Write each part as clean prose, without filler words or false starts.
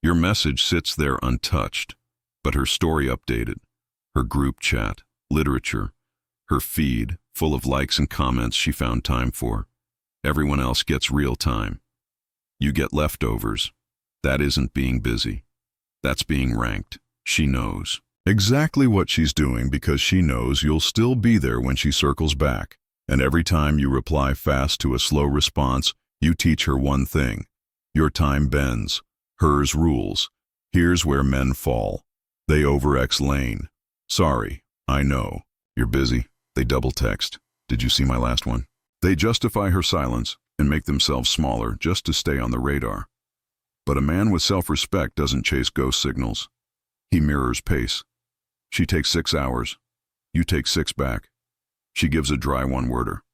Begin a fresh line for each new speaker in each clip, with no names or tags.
Your message sits there untouched, but her story updated, her group chat, literature, her feed, full of likes and comments she found time for. Everyone else gets real time. You get leftovers. That isn't being busy. That's being ranked. She knows exactly what she's doing because she knows you'll still be there when she circles back. And every time you reply fast to a slow response, you teach her one thing. Your time bends. Hers rules. Here's where men fall. They over-explain. Sorry, I know. You're busy. They double text. Did you see my last one? They justify her silence and make themselves smaller just to stay on the radar. But a man with self-respect doesn't chase ghost signals. He mirrors pace. She takes 6 hours. You take 6 back. She gives a dry one-worder.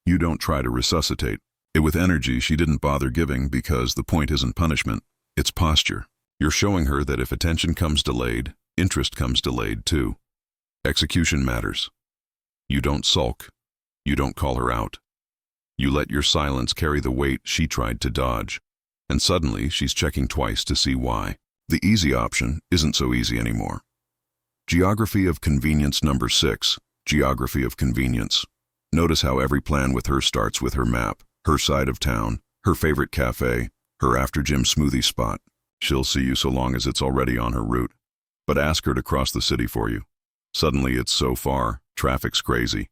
You don't try to resuscitate it with energy she didn't bother giving because the point isn't punishment, it's posture. You're showing her that if attention comes delayed, interest comes delayed too. Execution matters. You don't sulk. You don't call her out. You let your silence carry the weight she tried to dodge. And suddenly she's checking twice to see why. The easy option isn't so easy anymore. Geography of convenience number 6. Geography of convenience. Notice how every plan with her starts with her map, her side of town, her favorite cafe, her after-gym smoothie spot. She'll see you so long as it's already on her route. But ask her to cross the city for you. Suddenly it's so far, traffic's crazy.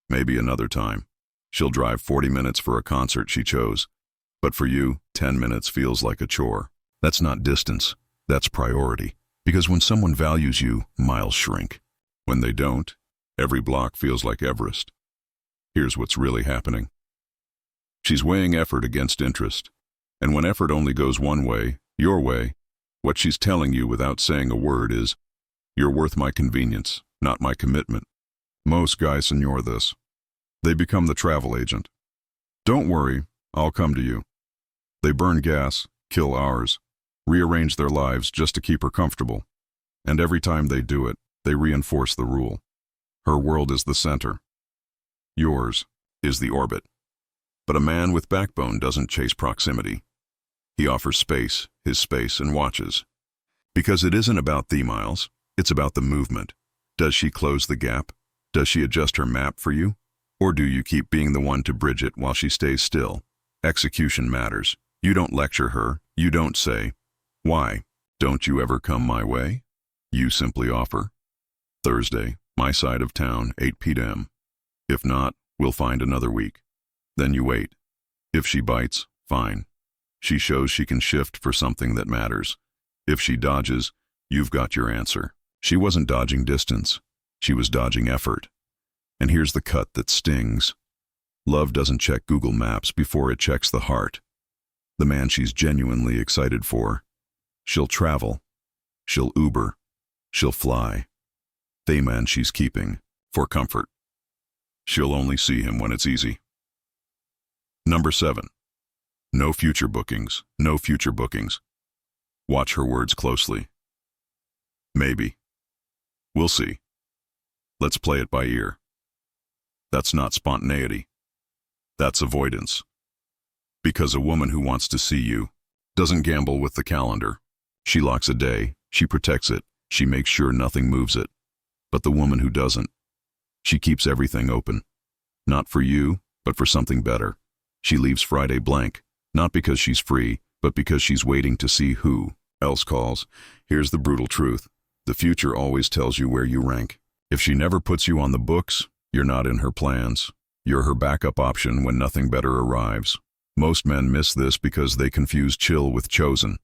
Maybe another time. She'll drive 40 minutes for a concert she chose. But for you, 10 minutes feels like a chore. That's not distance, that's priority. Because when someone values you, miles shrink. When they don't, every block feels like Everest. Here's what's really happening. She's weighing effort against interest. And when effort only goes one way, your way, what she's telling you without saying a word is, you're worth my convenience, not my commitment. Most guys ignore this. They become the travel agent. Don't worry, I'll come to you. They burn gas, kill hours, rearrange their lives just to keep her comfortable. And every time they do it, they reinforce the rule. Her world is the center. Yours is the orbit. But a man with backbone doesn't chase proximity. He offers space, his space, and watches. Because it isn't about the miles, it's about the movement. Does she close the gap? Does she adjust her map for you? Or do you keep being the one to bridge it while she stays still? Execution matters. You don't lecture her. You don't say, why? Don't you ever come my way? You simply offer. Thursday, my side of town, 8 p.m. If not, we'll find another week. Then you wait. If she bites, fine. She shows she can shift for something that matters. If she dodges, you've got your answer. She wasn't dodging distance. She was dodging effort. And here's the cut that stings. Love doesn't check Google Maps before it checks the heart. The man she's genuinely excited for. She'll travel. She'll Uber. She'll fly. The man she's keeping, for comfort. She'll only see him when it's easy. Number 7. No future bookings. No future bookings. Watch her words closely. Maybe. We'll see. Let's play it by ear. That's not spontaneity. That's avoidance. Because a woman who wants to see you doesn't gamble with the calendar. She locks a day, she protects it, she makes sure nothing moves it. But the woman who doesn't, she keeps everything open. Not for you, but for something better. She leaves Friday blank, not because she's free, but because she's waiting to see who else calls. Here's the brutal truth. The future always tells you where you rank. If she never puts you on the books, you're not in her plans. You're her backup option when nothing better arrives. Most men miss this because they confuse chill with chosen.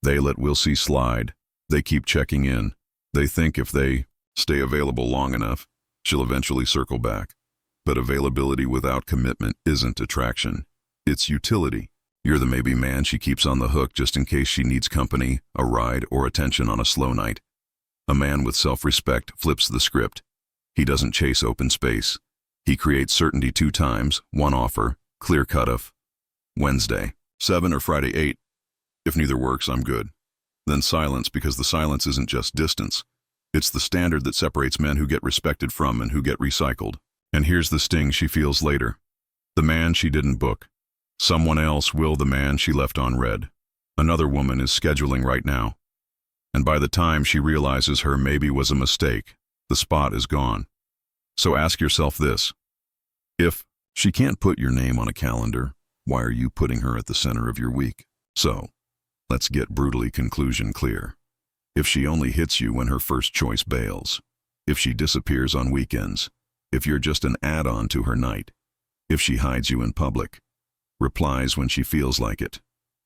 They let "we'll see" slide. They keep checking in. They think if they stay available long enough, she'll eventually circle back. But availability without commitment isn't attraction. It's utility. You're the maybe man she keeps on the hook just in case she needs company, a ride, or attention on a slow night. A man with self-respect flips the script. He doesn't chase open space. He creates certainty 2 times, one offer, clear cutoff. Wednesday, 7 or Friday, 8. If neither works, I'm good. Then silence, because the silence isn't just distance. It's the standard that separates men who get respected from and who get recycled. And here's the sting she feels later. The man she didn't book. Someone else will the man she left on red. Another woman is scheduling right now. And by the time she realizes her maybe was a mistake, the spot is gone. So ask yourself this. If she can't put your name on a calendar, why are you putting her at the center of your week? So, let's get brutally conclusion clear. If she only hits you when her first choice bails, if she disappears on weekends, if you're just an add-on to her night, if she hides you in public, replies when she feels like it,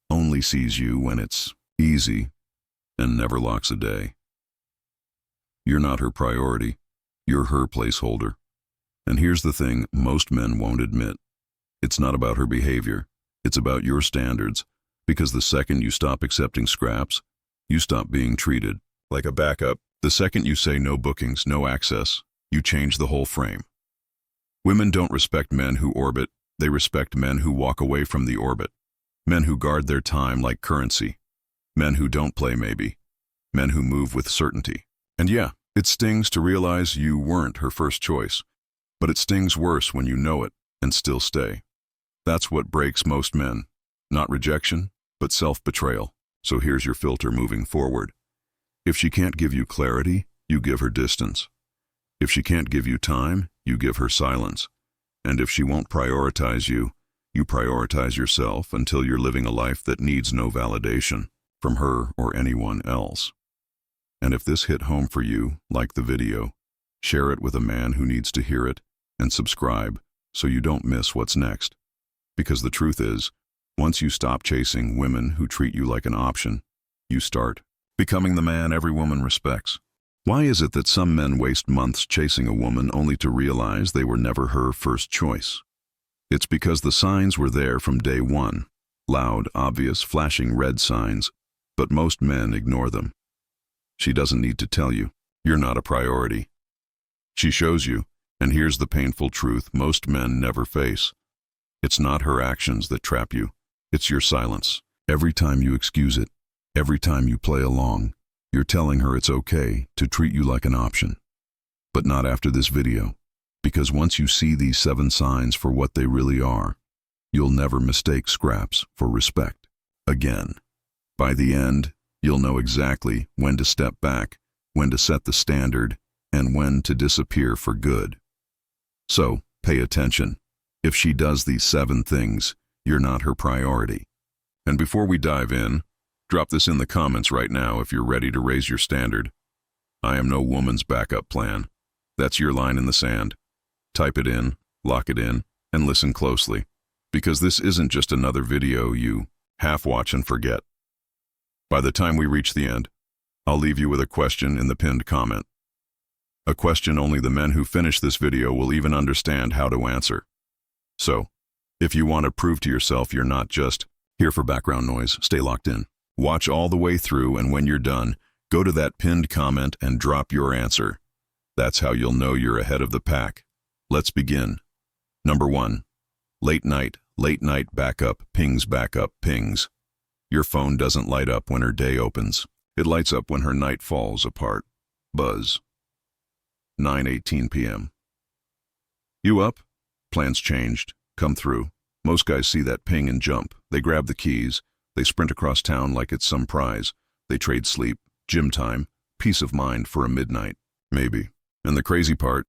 only sees you when it's easy, and never locks a day, you're not her priority, you're her placeholder. And here's the thing most men won't admit. It's not about her behavior, it's about your standards, because the second you stop accepting scraps, you stop being treated like a backup. The second you say no bookings, no access, you change the whole frame. Women don't respect men who orbit, they respect men who walk away from the orbit. Men who guard their time like currency. Men who don't play maybe. Men who move with certainty. And yeah, it stings to realize you weren't her first choice, but it stings worse when you know it and still stay. That's what breaks most men. Not rejection, but self-betrayal. So here's your filter moving forward. If she can't give you clarity, you give her distance. If she can't give you time, you give her silence. And if she won't prioritize you, you prioritize yourself until you're living a life that needs no validation from her or anyone else. And if this hit home for you, like the video, share it with a man who needs to hear it, and subscribe so you don't miss what's next. Because the truth is, once you stop chasing women who treat you like an option, you start becoming the man every woman respects. Why is it that some men waste months chasing a woman only to realize they were never her first choice? It's because the signs were there from day one. Loud, obvious, flashing red signs, but most men ignore them. She doesn't need to tell you, you're not a priority. She shows you, and here's the painful truth most men never face. It's not her actions that trap you, it's your silence. Every time you excuse it, every time you play along, you're telling her it's okay to treat you like an option. But not after this video. Because once you see these 7 signs for what they really are, you'll never mistake scraps for respect again. By the end, you'll know exactly when to step back, when to set the standard, and when to disappear for good. So, pay attention. If she does these 7 things, you're not her priority. And before we dive in, drop this in the comments right now if you're ready to raise your standard. I am no woman's backup plan. That's your line in the sand. Type it in, lock it in, and listen closely, because this isn't just another video you half watch and forget. By the time we reach the end, I'll leave you with a question in the pinned comment. A question only the men who finish this video will even understand how to answer. So, if you want to prove to yourself you're not just here for background noise, stay locked in. Watch all the way through, and when you're done, go to that pinned comment and drop your answer. That's how you'll know you're ahead of the pack. Let's begin. Number 1. Late night backup, pings. Your phone doesn't light up when her day opens. It lights up when her night falls apart. Buzz. 9:18 p.m. You up? Plans changed. Come through. Most guys see that ping and jump. They grab the keys. They sprint across town like it's some prize. They trade sleep, gym time, peace of mind for a midnight. Maybe. And the crazy part,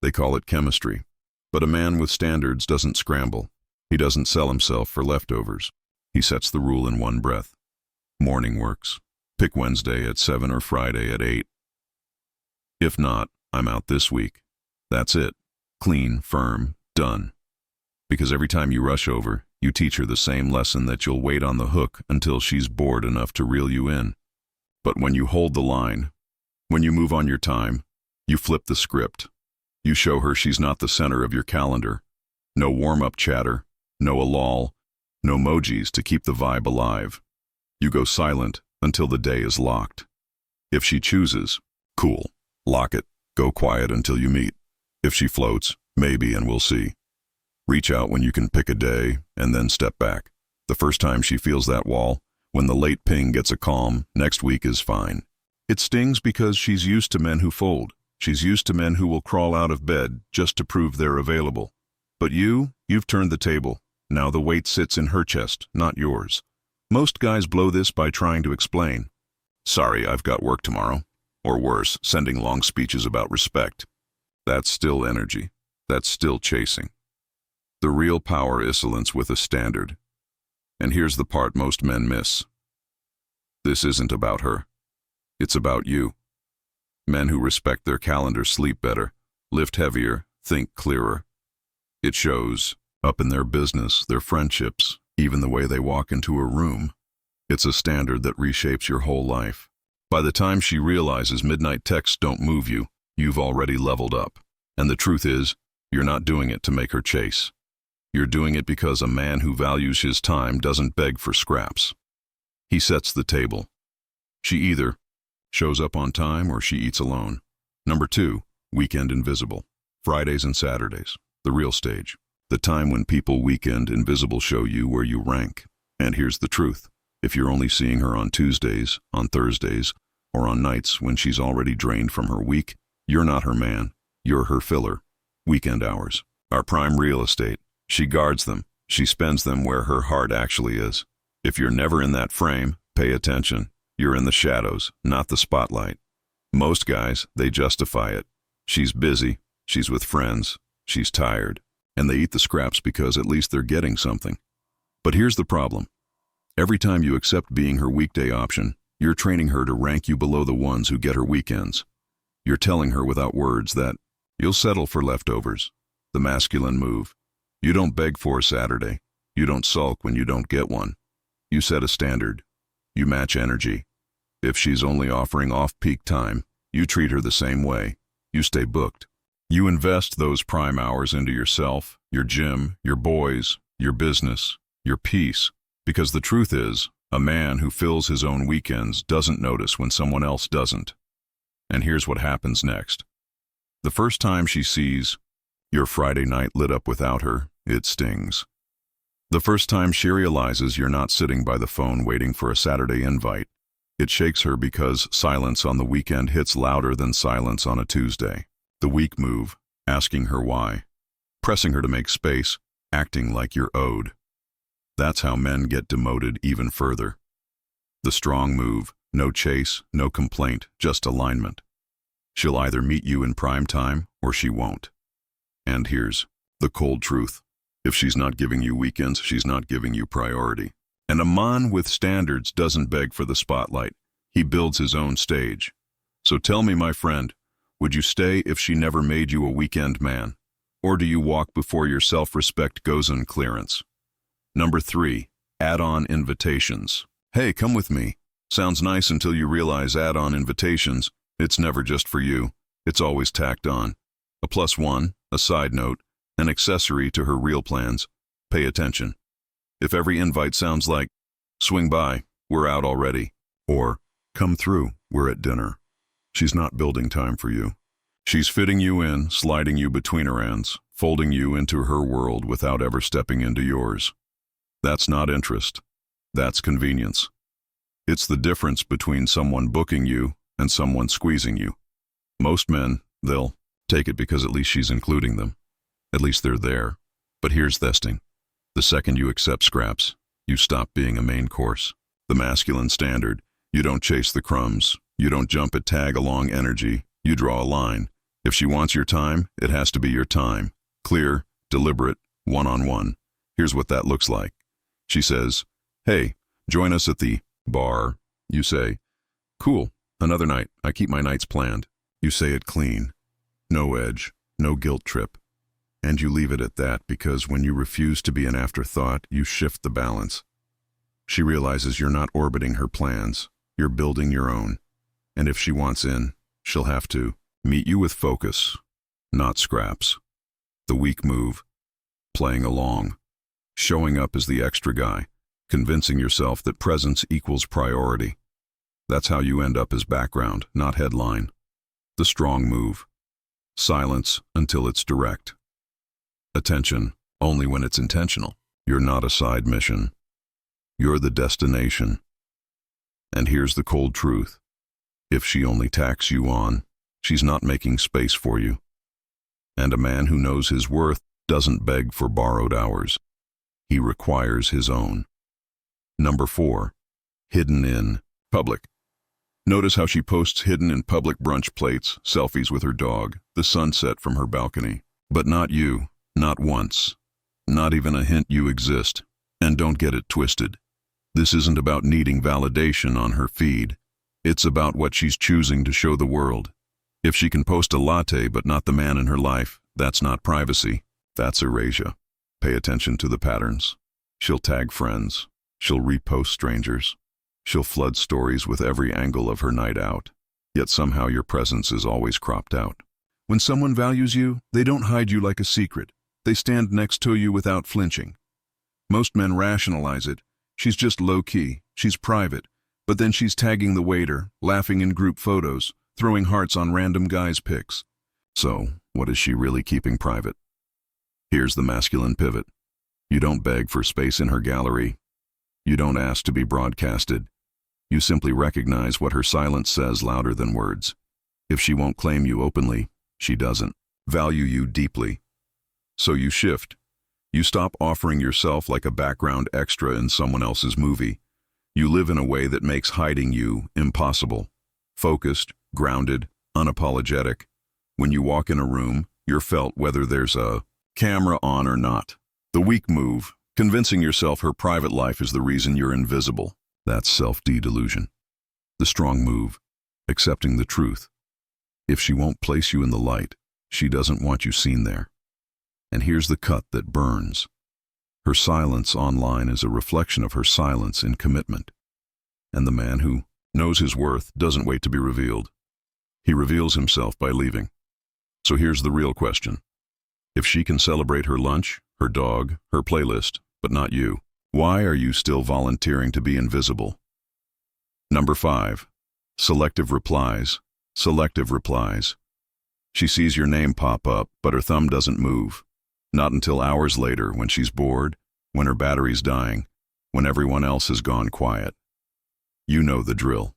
they call it chemistry. But a man with standards doesn't scramble. He doesn't sell himself for leftovers. He sets the rule in one breath. Morning works. Pick Wednesday at 7 or Friday at 8. If not, I'm out this week. That's it. Clean, firm, done. Because every time you rush over, you teach her the same lesson that you'll wait on the hook until she's bored enough to reel you in. But when you hold the line, when you move on your time, you flip the script. You show her she's not the center of your calendar. No warm-up chatter, no lull, no emojis to keep the vibe alive. You go silent until the day is locked. If she chooses, cool, lock it, go quiet until you meet. If she floats, maybe, and we'll see. Reach out when you can pick a day, and then step back. The first time she feels that wall, when the late ping gets a calm, next week is fine. It stings because she's used to men who fold. She's used to men who will crawl out of bed just to prove they're available. But you've turned the table. Now the weight sits in her chest, not yours. Most guys blow this by trying to explain. Sorry, I've got work tomorrow. Or worse, sending long speeches about respect. That's still energy. That's still chasing. The real power isolates with a standard. And here's the part most men miss. This isn't about her. It's about you. Men who respect their calendar sleep better, lift heavier, think clearer. It shows up in their business, their friendships, even the way they walk into a room. It's a standard that reshapes your whole life. By the time she realizes midnight texts don't move you, you've already leveled up. And the truth is, you're not doing it to make her chase. You're doing it because a man who values his time doesn't beg for scraps. He sets the table. She either shows up on time or she eats alone. Number 2, weekend invisible. Fridays and Saturdays, the real stage. The time when people weekend invisible show you where you rank. And here's the truth. If you're only seeing her on Tuesdays, on Thursdays, or on nights when she's already drained from her week, you're not her man. You're her filler. Weekend hours. Our prime real estate. She guards them. She spends them where her heart actually is. If you're never in that frame, pay attention. You're in the shadows, not the spotlight. Most guys, they justify it. She's busy. She's with friends. She's tired. And they eat the scraps because at least they're getting something. But here's the problem. Every time you accept being her weekday option, you're training her to rank you below the ones who get her weekends. You're telling her without words that you'll settle for leftovers. The masculine move. You don't beg for a Saturday. You don't sulk when you don't get one. You set a standard. You match energy. If she's only offering off-peak time, you treat her the same way. You stay booked. You invest those prime hours into yourself, your gym, your boys, your business, your peace. Because the truth is, a man who fills his own weekends doesn't notice when someone else doesn't. And here's what happens next. The first time she sees your Friday night lit up without her, it stings. The first time she realizes you're not sitting by the phone waiting for a Saturday invite, it shakes her because silence on the weekend hits louder than silence on a Tuesday. The weak move, asking her why, pressing her to make space, acting like you're owed. That's how men get demoted even further. The strong move, no chase, no complaint, just alignment. She'll either meet you in prime time or she won't. And here's the cold truth. If she's not giving you weekends, she's not giving you priority. And a man with standards doesn't beg for the spotlight. He builds his own stage. So tell me, my friend, would you stay if she never made you a weekend man? Or do you walk before your self-respect goes on clearance? Number 3, add-on invitations. Hey, come with me. Sounds nice until you realize add-on invitations, it's never just for you. It's always tacked on. A +1, a side note, an accessory to her real plans. Pay attention. If every invite sounds like, swing by, we're out already, or come through, we're at dinner, she's not building time for you. She's fitting you in, sliding you between her ends, folding you into her world without ever stepping into yours. That's not interest. That's convenience. It's the difference between someone booking you and someone squeezing you. Most men, they'll take it because at least she's including them. At least they're there. But here's testing. The second you accept scraps, you stop being a main course. The masculine standard, you don't chase the crumbs. You don't jump at tag-along energy. You draw a line. If she wants your time, it has to be your time. Clear, deliberate, one-on-one. Here's what that looks like. She says, hey, join us at the bar. You say, cool, another night. I keep my nights planned. You say it clean. No edge, no guilt trip. And you leave it at that because when you refuse to be an afterthought, you shift the balance. She realizes you're not orbiting her plans. You're building your own. And if she wants in, she'll have to meet you with focus, not scraps. The weak move, playing along, showing up as the extra guy, convincing yourself that presence equals priority. That's how you end up as background, not headline. The strong move, silence until it's direct. Attention only when it's intentional. You're not a side mission. You're the destination. And here's the cold truth. If she only tacks you on, she's not making space for you. And a man who knows his worth doesn't beg for borrowed hours. He requires his own. Number 4. Hidden in public. Notice how she posts hidden in public brunch plates, selfies with her dog, the sunset from her balcony. But not you, not once. Not even a hint you exist. And don't get it twisted. This isn't about needing validation on her feed. It's about what she's choosing to show the world. If she can post a latte but not the man in her life, that's not privacy. That's erasure. Pay attention to the patterns. She'll tag friends. She'll repost strangers. She'll flood stories with every angle of her night out. Yet somehow your presence is always cropped out. When someone values you, they don't hide you like a secret. They stand next to you without flinching. Most men rationalize it. She's just low-key. She's private. But then she's tagging the waiter, laughing in group photos, throwing hearts on random guys' pics. So, what is she really keeping private? Here's the masculine pivot. You don't beg for space in her gallery. You don't ask to be broadcasted. You simply recognize what her silence says louder than words. If she won't claim you openly, she doesn't value you deeply. So you shift. You stop offering yourself like a background extra in someone else's movie. You live in a way that makes hiding you impossible. Focused, grounded, unapologetic. When you walk in a room, you're felt whether there's a camera on or not. The weak move, convincing yourself her private life is the reason you're invisible. That's self-delusion. The strong move, accepting the truth. If she won't place you in the light, she doesn't want you seen there. And here's the cut that burns. Her silence online is a reflection of her silence in commitment. And the man who knows his worth doesn't wait to be revealed. He reveals himself by leaving. So here's the real question. If she can celebrate her lunch, her dog, her playlist, but not you, why are you still volunteering to be invisible? Number 5. Selective replies. Selective replies. She sees your name pop up, but her thumb doesn't move. Not until hours later, when she's bored, when her battery's dying, when everyone else has gone quiet. You know the drill.